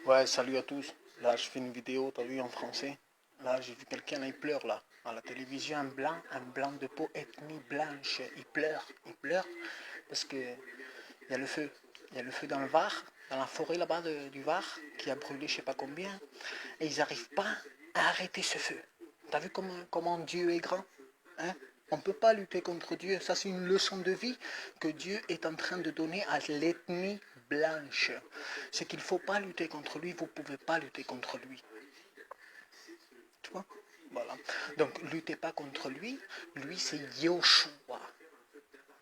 Ouais, salut à tous. Là, je fais une vidéo, t'as vu, en français. Là, j'ai vu quelqu'un, là, il pleure, là. À la télévision, un blanc de peau, ethnie blanche. Il pleure, parce que il y a le feu. Il y a le feu dans le Var, dans la forêt là-bas du Var, qui a brûlé je sais pas combien. Et ils n'arrivent pas à arrêter ce feu. T'as vu comment Dieu est grand, hein? On ne peut pas lutter contre Dieu. Ça, c'est une leçon de vie que Dieu est en train de donner à l'ethnie blanche. C'est qu'il ne faut pas lutter contre lui. Vous ne pouvez pas lutter contre lui. Tu vois? Voilà. Donc, luttez pas contre lui. Lui, c'est Yahushua,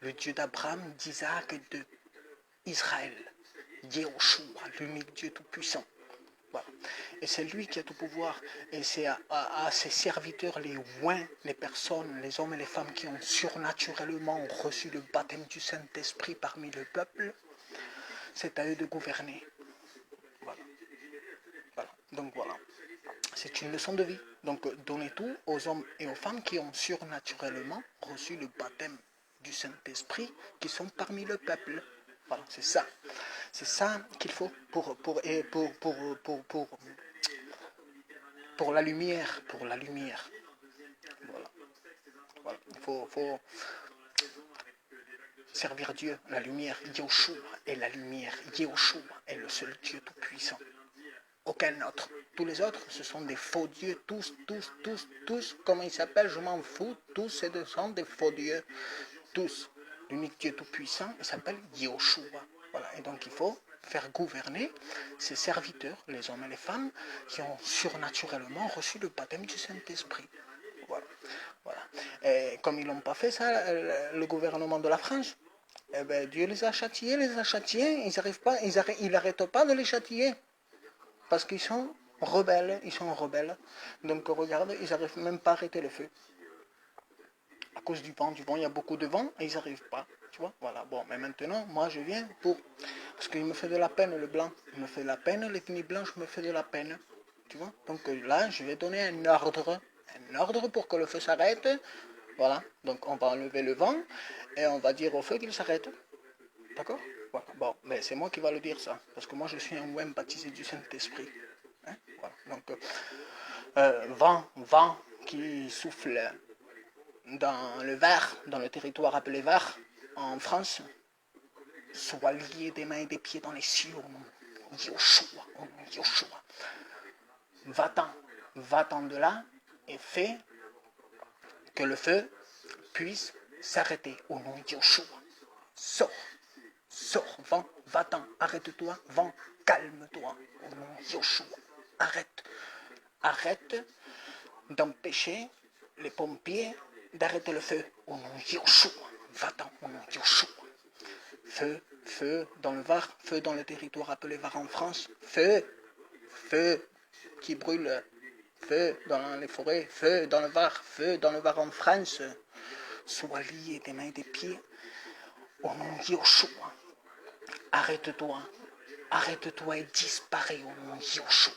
le Dieu d'Abraham, d'Isaac et d'Israël. Yahushua, l'unique Dieu tout-puissant. Voilà. Et c'est lui qui a tout pouvoir. Et c'est à ses serviteurs, les oints, les personnes, les hommes et les femmes qui ont surnaturellement reçu le baptême du Saint-Esprit parmi le peuple, c'est à eux de gouverner. Voilà. Voilà. Donc voilà. C'est une leçon de vie. Donc donnez tout aux hommes et aux femmes qui ont surnaturellement reçu le baptême du Saint-Esprit, qui sont parmi le peuple. Voilà, c'est ça. C'est ça qu'il faut pour la lumière. Pour la lumière. Voilà. Voilà. Il faut servir Dieu, la lumière. Yahushua est la lumière. Yahushua est le seul Dieu tout-puissant. Aucun autre. Tous les autres, ce sont des faux dieux. Tous. Comment ils s'appellent, je m'en fous. Tous, ce sont des faux dieux. Tous. L'unique Dieu tout-puissant, il s'appelle Yahushua. Voilà. Et donc, il faut faire gouverner ses serviteurs, les hommes et les femmes, qui ont surnaturellement reçu le baptême du Saint-Esprit. Voilà. Voilà. Et comme ils n'ont pas fait ça, le gouvernement de la France, eh ben, Dieu les a châtiés, ils n'arrêtent pas de les châtier. Parce qu'ils sont rebelles. Donc regarde, ils n'arrivent même pas à arrêter le feu. À cause du vent, il y a beaucoup de vent et ils n'arrivent pas. Tu vois, voilà. Bon, mais maintenant, moi je viens pour... Parce qu'il me fait de la peine, le blanc. Il me fait de la peine, l'ethnie blanche me fait de la peine. Tu vois, donc là, je vais donner un ordre. Un ordre pour que le feu s'arrête. Voilà, donc on va enlever le vent et on va dire au feu qu'il s'arrête. D'accord? Voilà. Bon, mais c'est moi qui va le dire ça, parce que moi je suis un ouem baptisé du Saint-Esprit. Hein? Voilà. Donc, vent qui souffle dans le Var, dans le territoire appelé Var, en France, soit lié des mains et des pieds dans les cieux, au nom de Yoshua. Va-t'en de là et fais que le feu puisse s'arrêter au nom de Yoshua. Sors, vent, va-t'en, arrête-toi, vent, calme-toi, au nom de Yoshua. Arrête d'empêcher les pompiers d'arrêter le feu, au nom de Yoshua. Va-t'en, au nom de Yoshua. Feu dans le Var, feu dans le territoire appelé Var en France, feu qui brûle, feu dans les forêts, feu dans le Var en France. Sois lié des mains et des pieds au nom de Yoshua. Arrête-toi et disparais au nom de Yoshua.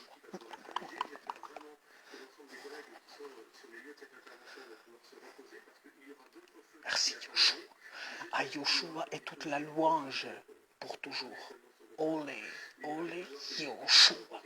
Merci Yoshua. À Yoshua est toute la louange pour toujours. Olé, Yoshua.